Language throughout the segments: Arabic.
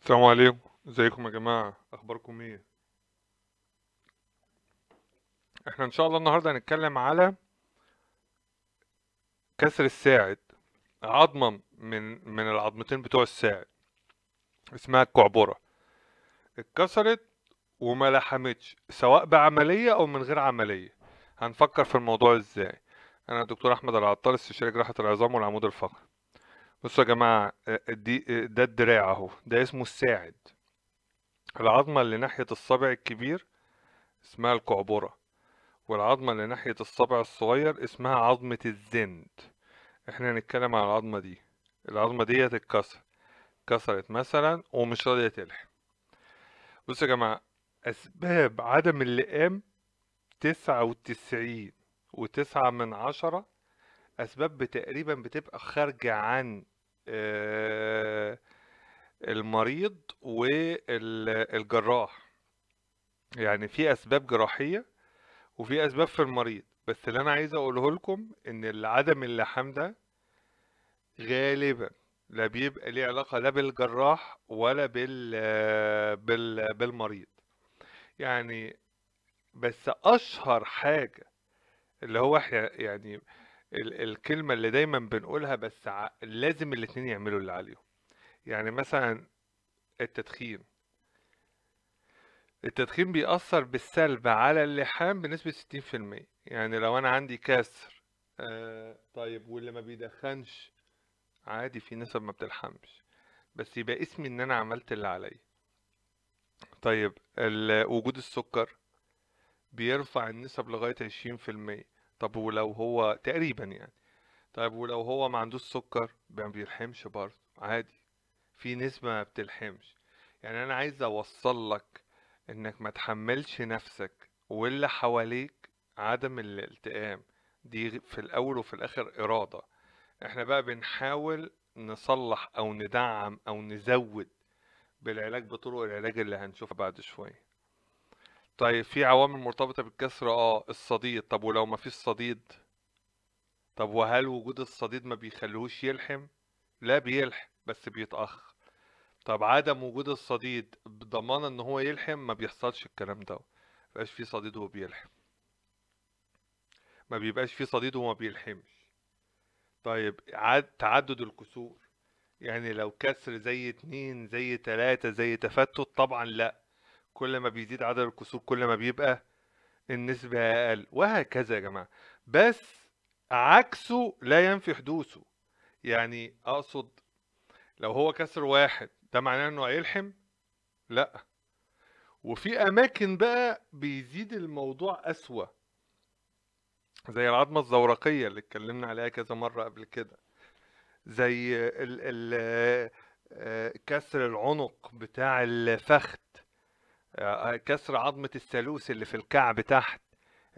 السلام عليكم. ازيكم يا جماعة؟ اخباركم ايه؟ احنا ان شاء الله النهاردة هنتكلم على كسر الساعد. عظمة من العظمتين بتوع الساعد اسمها الكعبرة اتكسرت وما لحمتش، سواء بعملية او من غير عملية. هنفكر في الموضوع ازاي. انا الدكتور احمد العطار، استشاري جراحة العظام والعمود الفقري. بصوا يا جماعة، ده الدراع اهو، ده اسمه الساعد. العظمة اللي ناحية الصابع الكبير اسمها الكعبرة، والعظمة اللي ناحية الصابع الصغير اسمها عظمة الزند. احنا هنتكلم على العظمة دي. العظمة دي اتكسرت مثلا ومش راضية تلحم. بصوا يا جماعة، أسباب عدم اللئام 99.9 أسباب تقريبا بتبقى خارجة عن آه، المريض والجراح. يعني في أسباب جراحية وفي أسباب في المريض، بس اللي أنا عايز أقوله لكم إن عدم اللحام ده غالبا لا بيبقى ليه علاقة لا بالجراح ولا بالمريض. يعني بس أشهر حاجة اللي هو احنا يعني الكلمة اللي دايما بنقولها، بس لازم الاتنين يعملوا اللي عليهم. يعني مثلا التدخين. التدخين بيأثر بالسلب على اللحام بنسبة 60%. يعني لو أنا عندي كسر، طيب واللي ما بيدخنش عادي، في نسب ما بتلحمش، بس يبقى اسمي ان انا عملت اللي عليا. طيب وجود السكر بيرفع النسب لغاية 20%. طب ولو هو تقريبا يعني، طيب ولو هو ما عندوش سكر ما بيلحمش برضه عادي، في نسبة ما بتلحمش. يعني انا عايز اوصل لك انك ما تحملش نفسك واللي حواليك عدم الالتئام. دي في الاول وفي الاخر ارادة. احنا بقى بنحاول نصلح او ندعم او نزود بالعلاج بطرق العلاج اللي هنشوفها بعد شوية. طيب في عوامل مرتبطة بالكسر، الصديد. طب ولو ما فيش صديد؟ طب وهل وجود الصديد ما بيخليهوش يلحم؟ لا بيلحم بس بيتأخر. طب عدم وجود الصديد بضمان ان هو يلحم؟ ما بيحصلش الكلام ده، مبيبقاش فيه صديد وهو بيلحم، ما بيبقاش فيه صديد وما بيلحمش. طيب تعدد الكسور. يعني لو كسر زي 2 زي 3 زي تفتت، طبعا لا، كل ما بيزيد عدد الكسور كل ما بيبقى النسبة أقل، وهكذا يا جماعة. بس عكسه لا ينفي حدوثه. يعني أقصد لو هو كسر واحد ده معناه إنه هيلحم؟ لا. وفي أماكن بقى بيزيد الموضوع أسوأ، زي العظمة الزورقية اللي اتكلمنا عليها كذا مرة قبل كده، زي كسر العنق بتاع الفخذ، كسر عظمة الثالوث اللي في الكعب تحت.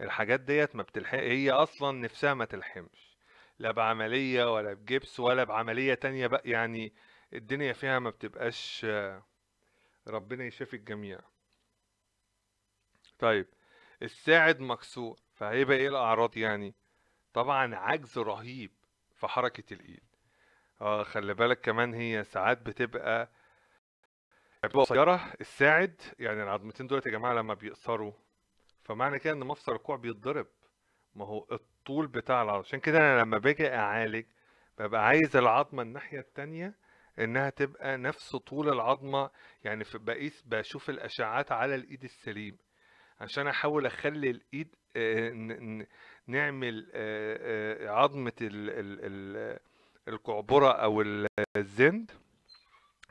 الحاجات ديت ما بتلحق، هي اصلا نفسها ما تلحمش، لا بعملية ولا بجبس ولا بعملية تانية بقى يعني. الدنيا فيها ما بتبقاش، ربنا يشفي الجميع. طيب الساعد مكسور، فهيبقى ايه الاعراض يعني؟ طبعا عجز رهيب في حركة الايد. خلي بالك كمان هي ساعات بتبقى قصيرة الساعد. يعني العظمتين دول يا جماعة لما بيقصروا، فمعنى كده ان مفصل الكوع بيتضرب. ما هو الطول بتاع العظم، عشان كده انا لما باجي اعالج ببقى عايز العظمه الناحيه التانية انها تبقى نفس طول العظمه. يعني بقيس بشوف الاشعات على الايد السليم عشان احاول اخلي الايد، نعمل عظمه الكعبره او الزند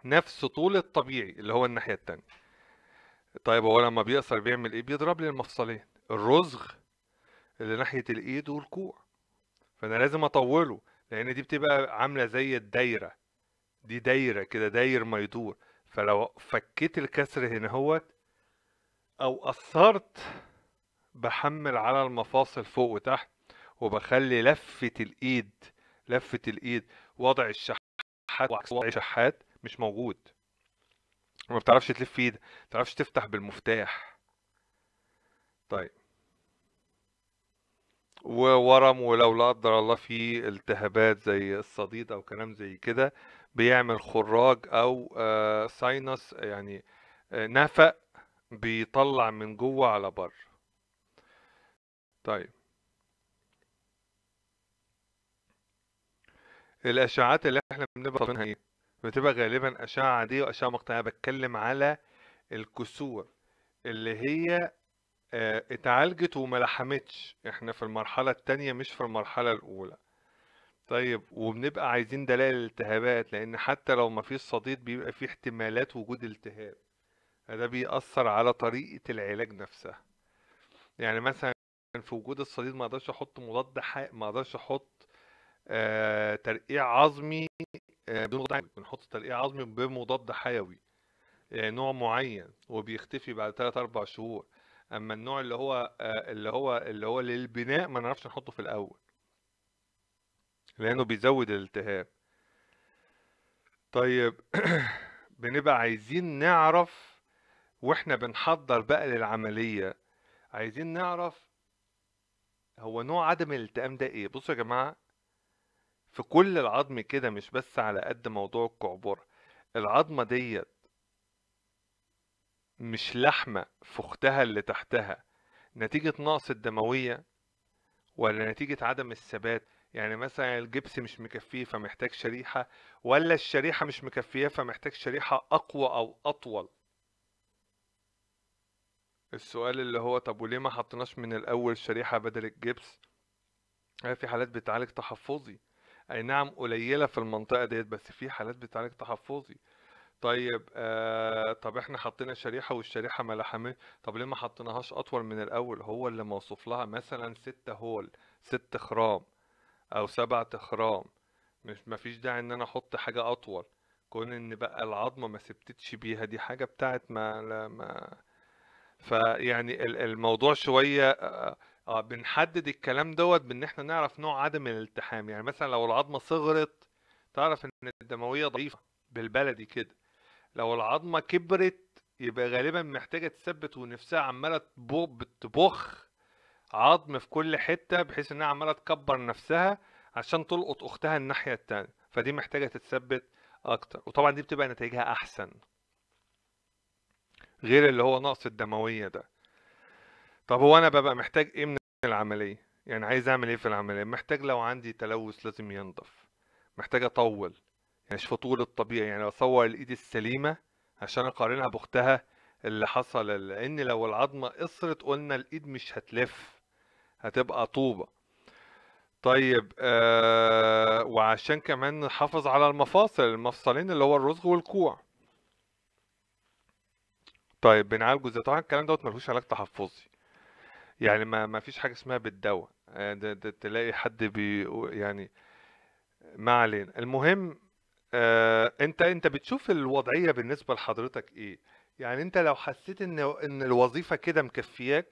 نفس طول الطبيعي اللي هو الناحيه التانية. طيب هو لما بيقصر بيعمل ايه؟ بيضرب لي المفصلين، الرزغ اللي ناحية الايد والكوع، فانا لازم اطوله، لان دي بتبقى عاملة زي الدايرة. دي دايرة كده، داير ما يدور. فلو فكيت الكسر هنا هوت او قصرت، بحمل على المفاصل فوق وتحت، وبخلي لفة الايد وضع الشحات وعكس وضع الشحات مش موجود. ما بتعرفش تلف ايدك، ما بتعرفش تفتح بالمفتاح. طيب وورم، ولو لا قدر الله في التهابات زي الصديد او كلام زي كده، بيعمل خراج او ساينس، يعني نفق بيطلع من جوه على بره. طيب الاشعاعات اللي احنا بنبقى طالبينها ايه؟ بتبقى غالبا اشعه عاديه واشعه مقطعيه. بتكلم على الكسور اللي هي اتعالجت وما لحمتش. احنا في المرحله التانية مش في المرحله الاولى. طيب وبنبقى عايزين دلائل الالتهابات، لان حتى لو ما فيش صديد بيبقى فيه احتمالات وجود التهاب. ده بيأثر على طريقة العلاج نفسها. يعني مثلا في وجود الصديد ما اقدرش احط ما اقدرش احط ترقيع عظمي بدون مضاد حيوي. بنحط ترقيع عظمي بمضاد حيوي نوع معين وبيختفي بعد 3 4 شهور. اما النوع اللي هو للبناء ما نعرفش نحطه في الاول لانه بيزود الالتهاب. طيب بنبقى عايزين نعرف واحنا بنحضر بقى للعملية، عايزين نعرف هو نوع عدم الالتئام ده ايه. بصوا يا جماعة، في كل العظم كده، مش بس على قد موضوع القعبرة. العظمة ديت مش لحمة في اختها اللي تحتها نتيجة نقص الدموية ولا نتيجة عدم الثبات. يعني مثلا الجبس مش مكفيه فمحتاج شريحة، ولا الشريحة مش مكفيه فمحتاج شريحة أقوى أو أطول. السؤال اللي هو طب وليه ما حطيناش من الأول شريحة بدل الجبس؟ في حالات بتعالج تحفظي، أي نعم قليلة في المنطقة ديت، بس في حالات بتعالج تحفظي. طيب طب احنا حطينا شريحة والشريحة ما لحمت، طب ليه ما حطيناهاش أطول من الأول؟ هو اللي موصوف لها مثلا 6 هول، 6 خرام أو 7 خرام. مش مفيش داعي إن أنا أحط حاجة أطول. كون إن بقى العظمة ما سبتتش بيها، دي حاجة بتاعت ما فيعني الموضوع شوية بنحدد الكلام دوت بان احنا نعرف نوع عدم الالتحام. يعني مثلا لو العظمة صغرت تعرف ان الدموية ضعيفة بالبلدي كده. لو العظمة كبرت يبقى غالبا محتاجة تثبت ونفسها عمالة تبخ عظم في كل حتة بحيث انها عمالة تكبر نفسها عشان تلقط اختها الناحية التانية، فدي محتاجة تتثبت اكتر، وطبعا دي بتبقى نتائجها احسن غير اللي هو نقص الدموية ده. طب هو انا ببقى محتاج ايه من العملية؟ يعني عايز اعمل ايه في العملية؟ محتاج لو عندي تلوث لازم ينضف، محتاج اطول، يعني مش في طول الطبيعي، يعني اصور الايد السليمة عشان اقارنها باختها اللي حصل. لان لو العظمة قصرت قلنا الايد مش هتلف، هتبقى طوبة. طيب وعشان كمان نحافظ على المفصلين اللي هو الرسغ والكوع. طيب بنعالجه ازاي؟ طبعا الكلام دوت ملهوش علاج تحفظي، يعني ما فيش حاجة اسمها بالدواء. ده تلاقي حد يعني ما علينا. المهم انت بتشوف الوضعية بالنسبة لحضرتك ايه. يعني انت لو حسيت ان الوظيفة كده مكفياك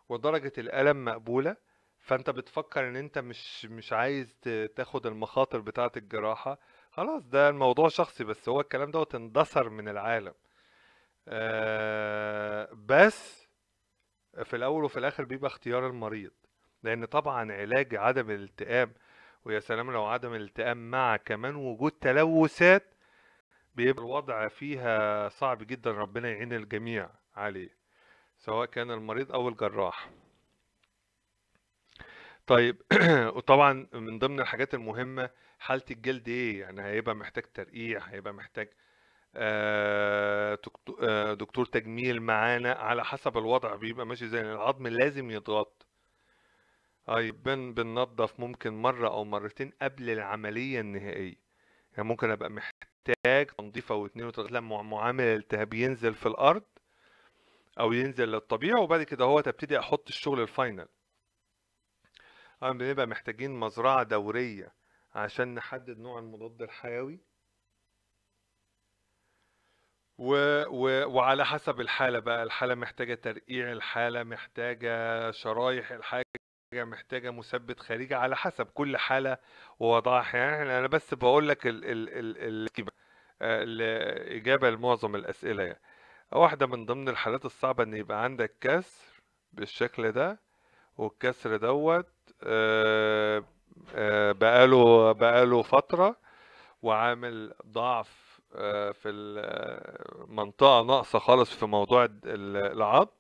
ودرجة الألم مقبولة، فانت بتفكر ان انت مش عايز تاخد المخاطر بتاعة الجراحة، خلاص ده الموضوع شخصي. بس هو الكلام دوت اندثر من العالم. بس في الاول وفي الاخر بيبقى اختيار المريض، لان طبعا علاج عدم الالتئام، ويا سلام لو عدم الالتئام مع كمان وجود تلوثات، بيبقى الوضع فيها صعب جدا. ربنا يعين الجميع عليه سواء كان المريض او الجراح. طيب وطبعا من ضمن الحاجات المهمة حالة الجلد ايه، يعني هيبقى محتاج ترقيع، هيبقى محتاج دكتور تجميل معانا على حسب الوضع بيبقى ماشي زي العظم لازم يتغطى. طيب بننضف ممكن مرة أو مرتين قبل العملية النهائية. يعني ممكن أبقى محتاج تنظيف أو 2 و3 لما معامل الالتهاب ينزل في الأرض أو ينزل للطبيعة، وبعد كده هو تبتدي أحط الشغل الفاينل. بنبقى محتاجين مزرعة دورية عشان نحدد نوع المضاد الحيوي وعلى حسب الحالة بقى. الحالة محتاجة ترقيع، الحالة محتاجة شرايح، الحاجة محتاجة مثبت خارجي، على حسب كل حالة ووضعها. يعني أنا بس بقول لك الإجابة لمعظم الأسئلة. يعني واحدة من ضمن الحالات الصعبة إن يبقى عندك كسر بالشكل ده، والكسر دوت بقاله فترة، وعامل ضعف في منطقة ناقصة خالص في موضوع العظم،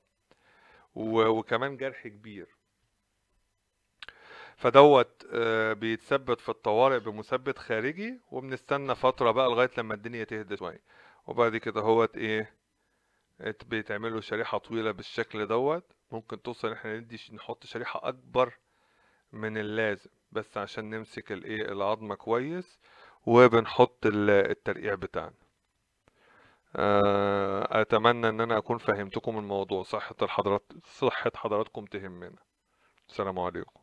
وكمان جرح كبير. فدوت بيتثبت في الطوارئ بمثبت خارجي، وبنستنى فترة بقى لغاية لما الدنيا تهدى شوية، وبعد كده هوت ايه بيتعملوا شريحة طويلة بالشكل دوت. ممكن توصل احنا نحط شريحة اكبر من اللازم بس عشان نمسك العظمة كويس، وبنحط الترقيع بتاعنا. اتمنى ان انا اكون فهمتكم الموضوع. صحة حضراتكم تهمنا. السلام عليكم.